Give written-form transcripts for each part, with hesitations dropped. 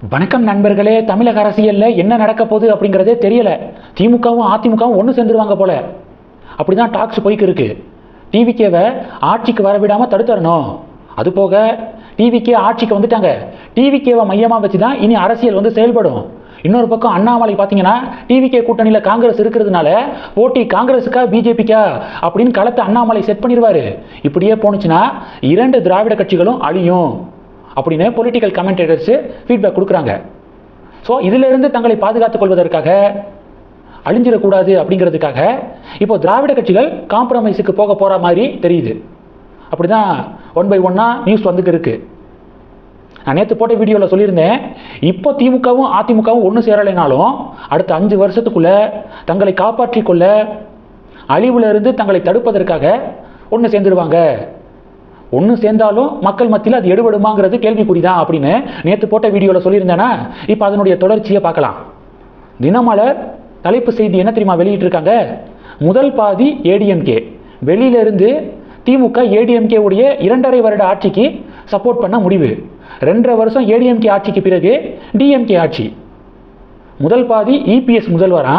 வணக்கம் நண்பர்களே. தமிழக அரசியலில் என்ன நடக்க போகுது அப்படிங்கிறதே தெரியல. திமுகவும் அதிமுகவும் ஒன்று சேர்ந்துருவாங்க போல, அப்படிதான் டாக்ஸ் போய்க்கு இருக்கு. டிவிகேவை ஆட்சிக்கு வரவிடாமல் தடுத்தரணும். அது போக டிவிகே ஆட்சிக்கு வந்துட்டாங்க. டிவிகேவை மையமாக வச்சு தான் இனி அரசியல் செயல்படும். இன்னொரு பக்கம் அண்ணாமலை பார்த்தீங்கன்னா டிவிகே கூட்டணியில் காங்கிரஸ் இருக்கிறதுனால போட்டி காங்கிரஸுக்கா பிஜேபிக்கா அப்படின்னு களத்தை அண்ணாமலை செட் பண்ணிடுவார். இப்படியே போணுச்சுன்னா 2 திராவிட கட்சிகளும் அழியும் அப்படின்னு பொலிட்டிக்கல் கமெண்டேட்டர்ஸ் ஃபீட்பேக் கொடுக்குறாங்க. ஸோ இதிலிருந்து தங்களை பாதுகாத்துக் கொள்வதற்காக, அழிஞ்சிடக்கூடாது அப்படிங்கிறதுக்காக இப்போ திராவிட கட்சிகள் காம்ப்ரமைஸுக்கு போகிற மாதிரி தெரியுது. அப்படிதான் 1 by 1 நியூஸ் இருக்கு. நான் நேற்று போட்ட வீடியோவில் சொல்லியிருந்தேன், இப்போ திமுகவும் அதிமுகவும் ஒன்று சேரலைனாலும் அடுத்த 5 வருஷத்துக்குள்ள தங்களை காப்பாற்றிக் கொள்ள, அழிவுலேருந்து தங்களை தடுப்பதற்காக ஒன்று சேர்ந்துருவாங்க. ஒன்று சேர்ந்தாலும் மக்கள் மத்தியில் அது எடுபடுமாங்கிறது கேள்விக்குறிதான் அப்படின்னு நேற்று போட்ட வீடியோவில் சொல்லியிருந்தேன்னா, இப்போ அதனுடைய தொடர்ச்சியை பார்க்கலாம். தினமலர் தலைப்பு செய்தி என்ன தெரியுமா வெளியிட்டிருக்காங்க? முதல் பாதி ஏடிஎம்கே, வெளியிலிருந்து திமுக ஏடிஎம்கே உடைய 2.5 வருட ஆட்சிக்கு சப்போர்ட் பண்ண முடிவு. 2.5 வருஷம் ஏடிஎம்கே ஆட்சிக்கு பிறகு டிஎம்கே ஆட்சி. முதல் பாதி இபிஎஸ் முதல்வரா,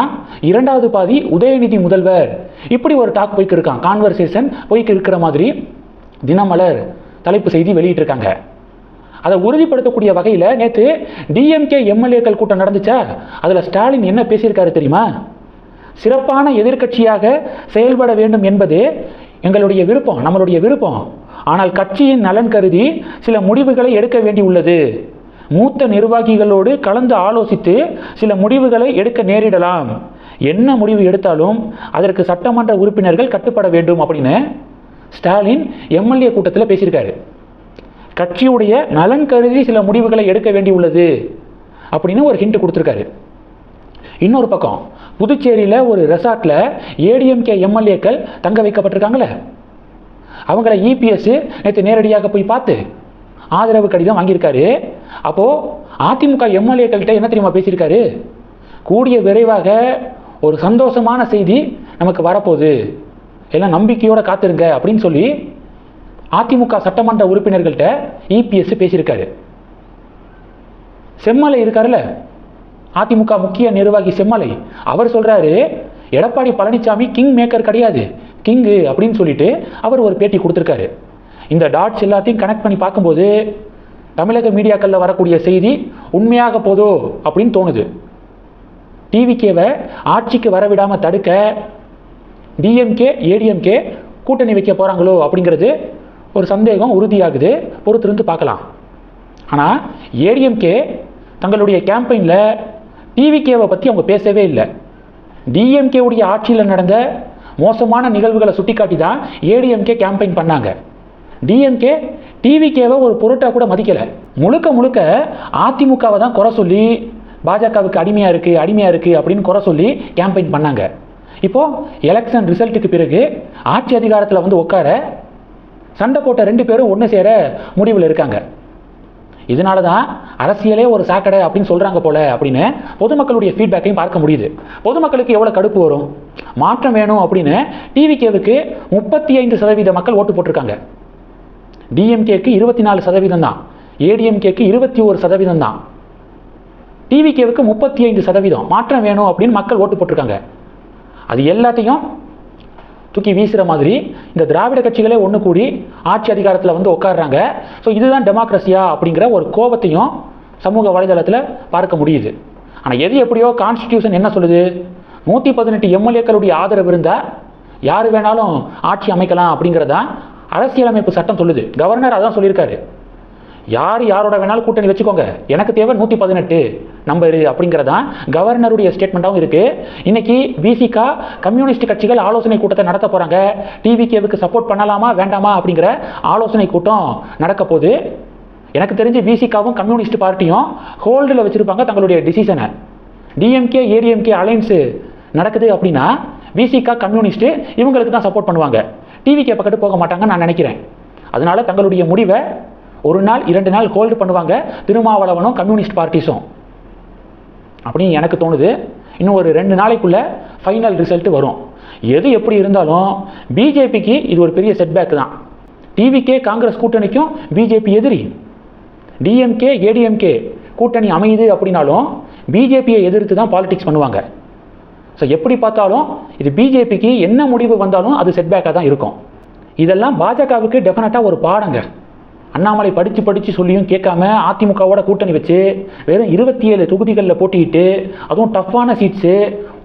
2வது பாதி உதயநிதி முதல்வர். இப்படி ஒரு டாக் போய்க்கு இருக்கான், கான்வர்சேஷன் போய்க்கு இருக்கிற மாதிரி தினமலர் தலைப்பு செய்தி வெளியிட்டிருக்காங்க. அதை உறுதிப்படுத்தக்கூடிய வகையில் நேற்று டிஎம்கே எம்எல்ஏக்கள் கூட்டம் நடந்துச்சா, அதில் ஸ்டாலின் என்ன பேசியிருக்காரு தெரியுமா? சிறப்பான எதிர்க்கட்சியாக செயல்பட வேண்டும் என்பது எங்களுடைய விருப்பம், நம்மளுடைய விருப்பம். ஆனால் கட்சியின் நலன் கருதி சில முடிவுகளை எடுக்க வேண்டியுள்ளது. மூத்த நிர்வாகிகளோடு கலந்து ஆலோசித்து சில முடிவுகளை எடுக்க நேரிடலாம். என்ன முடிவு எடுத்தாலும் அதற்கு சட்டமன்ற உறுப்பினர்கள் கட்டுப்பட வேண்டும் அப்படின்னு ஸ்டாலின் எம்எல்ஏ கூட்டத்தில் பேசியிருக்காரு. கட்சியுடைய நலன் கருதி சில முடிவுகளை எடுக்க வேண்டியுள்ளது அப்படின்னு ஒரு ஹிண்ட் கொடுத்துருக்காரு. இன்னொரு பக்கம் புதுச்சேரியில் ஒரு ரெசார்ட்டில் ஏடிஎம்கே எம்எல்ஏக்கள் தங்க வைக்கப்பட்டிருக்காங்களே, அவங்கள இபிஎஸ் நேற்று நேரடியாக போய் பார்த்து ஆதரவு கடிதம் வாங்கியிருக்காரு. அப்போது அதிமுக எம்எல்ஏக்கள்கிட்ட என்ன தெரியுமா பேசியிருக்காரு? கூடிய விரைவாக ஒரு சந்தோஷமான செய்தி நமக்கு வரப்போகுது, எல்லாம் நம்பிக்கையோடு காத்திருங்க அப்படின்னு சொல்லி அதிமுக சட்டமன்ற உறுப்பினர்கள்ட்ட இபிஎஸ் பேசியிருக்காரு. செம்மலை இருக்காருல்ல, அதிமுக முக்கிய நிர்வாகி செம்மலை, அவர் சொல்றாரு எடப்பாடி பழனிசாமி கிங் மேக்கர் கிடையாது, கிங்கு அப்படின்னு சொல்லிட்டு அவர் ஒரு பேட்டி கொடுத்துருக்காரு. இந்த டாட்ஸ் எல்லாத்தையும் கனெக்ட் பண்ணி பார்க்கும்போது தமிழக மீடியாக்களில் வரக்கூடிய செய்தி உண்மையாக போதோ அப்படின்னு தோணுது. டிவிகேவை ஆட்சிக்கு வரவிடாமல் தடுக்க டிஎம்கே ஏடிஎம்கே கூட்டணி வைக்க போகிறாங்களோ அப்படிங்கிறது ஒரு சந்தேகம் உறுதியாகுது. பொறுத்திருந்து பார்க்கலாம். ஆனால் ஏடிஎம்கே தங்களுடைய கேம்பெயினில் டிவிகேவை பற்றி அவங்க பேசவே இல்லை. டிஎம்கே உடைய ஆட்சியில் நடந்த மோசமான நிகழ்வுகளை சுட்டிக்காட்டி தான் ஏடிஎம்கே கேம்பெயின் பண்ணாங்க. டிஎம்கே டிவிகேவை ஒரு பொருட்டா கூட மதிக்கலை. முழுக்க முழுக்க அதிமுகவை தான் குறை சொல்லி, பாஜகவுக்கு அடிமையாக இருக்குது அப்படின்னு குறை சொல்லி கேம்பெயின் பண்ணாங்க. இப்போது எலெக்ஷன் ரிசல்ட்டுக்கு பிறகு ஆட்சி அதிகாரத்தில் உட்கார சண்டை போட்ட 2 பேரும் ஒன்று சேர முடிவில் இருக்காங்க. இதனால தான் அரசியலே ஒரு சாக்கடை அப்படின்னு சொல்கிறாங்க போல அப்படின்னு பொதுமக்களுடைய ஃபீட்பேக்கையும் பார்க்க முடியுது. பொதுமக்களுக்கு எவ்வளோ கடுப்பு வரும்? மாற்றம் வேணும் அப்படின்னு டிவிகேவுக்கு 35% மக்கள் ஓட்டு போட்டிருக்காங்க. டிஎம்கேக்கு 24% தான், ஏடிஎம்கேக்கு 21% தான், டிவிகேவுக்கு 35% மாற்றம் வேணும் அப்படின்னு மக்கள் ஓட்டு போட்டிருக்காங்க. அது எல்லாத்தையும் தூக்கி வீசுகிற மாதிரி இந்த திராவிட கட்சிகளே ஒன்று கூடி ஆட்சி அதிகாரத்தில் உட்காடுறாங்க. ஸோ இதுதான் டெமோக்ரஸியா அப்படிங்கிற ஒரு கோபத்தையும் சமூக வலைதளத்தில் பார்க்க முடியுது. ஆனால் எது எப்படியோ கான்ஸ்டிடியூஷன் என்ன சொல்லுது? 118 எம்எல்ஏக்களுடைய ஆதரவு இருந்தால் யார் வேணாலும் ஆட்சி அமைக்கலாம் அப்படிங்கிறதான் அரசியலமைப்பு சட்டம் சொல்லுது. கவர்னர் அதான் சொல்லியிருக்காரு, யார் யாரோட வேணாலும் கூட்டணி வச்சுக்கோங்க, எனக்கு தேவை 118 நம்பரு அப்படிங்கிறதான் கவர்னருடைய ஸ்டேட்மெண்ட்டாகவும் இருக்குது. இன்னைக்கு விசிகா கம்யூனிஸ்ட் கட்சிகள் ஆலோசனை கூட்டத்தை நடத்த போகிறாங்க. டிவிகேவுக்கு சப்போர்ட் பண்ணலாமா வேண்டாமா அப்படிங்கிற ஆலோசனை கூட்டம் நடக்க போகுது. எனக்கு தெரிஞ்சு விசிகாவும் கம்யூனிஸ்ட் பார்ட்டியும் ஹோல்டில் வச்சுருப்பாங்க தங்களுடைய டிசிஷனை. டிஎம்கே ஏடிஎம்கே அலைன்ஸு நடக்குது அப்படின்னா விசிகா கம்யூனிஸ்ட்டு இவங்களுக்கு தான் சப்போர்ட் பண்ணுவாங்க, டிவிகே பக்கத்து போக மாட்டாங்கன்னு நான் நினைக்கிறேன். அதனால தங்களுடைய முடிவை 1 நாள் 2 நாள் ஹோல்டு பண்ணுவாங்க திருமாவளவனும் கம்யூனிஸ்ட் பார்ட்டிஸும் அப்படின்னு எனக்கு தோணுது. இன்னும் ஒரு 2 நாளைக்குள்ள ஃபைனல் ரிசல்ட் வரும். எது எப்படி இருந்தாலும் பிஜேபிக்கு இது ஒரு பெரிய செட்பேக் தான். டிவிகே காங்கிரஸ் கூட்டணிக்கும் பிஜேபி எதிரி. டிஎம்கே ஏடிஎம்கே கூட்டணி அமையுது அப்படின்னாலும் பிஜேபியை எதிர்த்து தான் பாலிடிக்ஸ் பண்ணுவாங்க. ஸோ எப்படி பார்த்தாலும் இது பிஜேபிக்கு என்ன முடிவு வந்தாலும் அது செட்பேக்காக தான் இருக்கும். இதெல்லாம் பாஜகவுக்கு டெஃபினட்டாக ஒரு பாடங்க. அண்ணாமலை படித்து சொல்லியும் கேட்காம அதிமுகவோட கூட்டணி வச்சு வெறும் 27 தொகுதிகளில் போட்டிட்டு, அதுவும் டஃப்பான சீட்ஸு,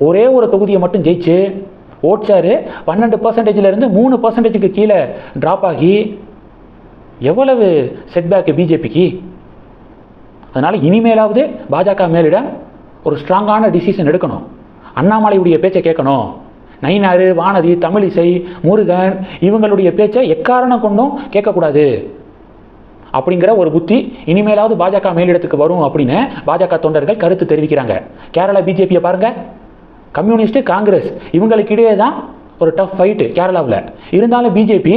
ஒரே ஒரு தொகுதியை மட்டும் ஜெயிச்சு ஓட்ஸாரு 12%லேருந்து 3%க்கு கீழே ட்ராப் ஆகி எவ்வளவு செட்பேக்கு பிஜேபிக்கு. அதனால் இனிமேலாவது பாஜக மேலிடம் ஒரு ஸ்ட்ராங்கான டிசிஷன் எடுக்கணும். அண்ணாமலையுடைய பேச்சை கேட்கணும். நயினார், வானதி, தமிழிசை, முருகன் இவங்களுடைய பேச்சை எக்காரணம் கொண்டும் கேட்கக்கூடாது அப்படிங்கிற ஒரு புத்தி இனிமேலாவது பாஜக மேலிடத்துக்கு வரும் அப்படின்னு பாஜக தொண்டர்கள் கருத்து தெரிவிக்கிறாங்க. கேரளா பிஜேபியை பாருங்க, கம்யூனிஸ்ட், காங்கிரஸ் இவங்களுக்கு இடையே தான் ஒரு டஃப் ஃபைட்டு கேரளாவில். இருந்தாலும் பிஜேபி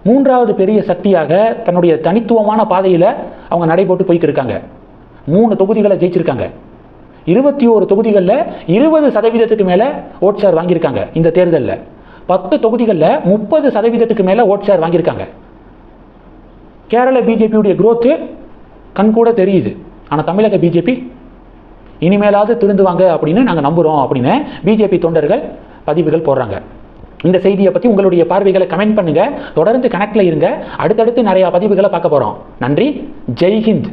3வது பெரிய சக்தியாக தன்னுடைய தனித்துவமான பாதையில் அவங்க நடைபோட்டு போய்க்கு இருக்காங்க. 3 தொகுதிகளை ஜெயிச்சிருக்காங்க. 21 தொகுதிகளில் 20% மேலே ஓட் ஷேர் வாங்கியிருக்காங்க. இந்த தேர்தலில் 10 தொகுதிகளில் 30% மேலே ஓட் ஷேர் வாங்கியிருக்காங்க. கேரள பிஜேபியுடைய குரோத்து கண்கூட தெரியுது. ஆனால் தமிழக பிஜேபி இனிமேலாவது திருந்துவாங்க அப்படின்னு நாங்கள் நம்புகிறோம் அப்படின்னு பிஜேபி தொண்டர்கள் பதிவுகள் போடுறாங்க. இந்த செய்தியை பற்றி உங்களுடைய பார்வைகளை கமெண்ட் பண்ணுங்கள். தொடர்ந்து கனெக்டில் இருங்க. அடுத்தடுத்து நிறையா பதிவுகளை பார்க்க போகிறோம். நன்றி. ஜெய்ஹிந்த்.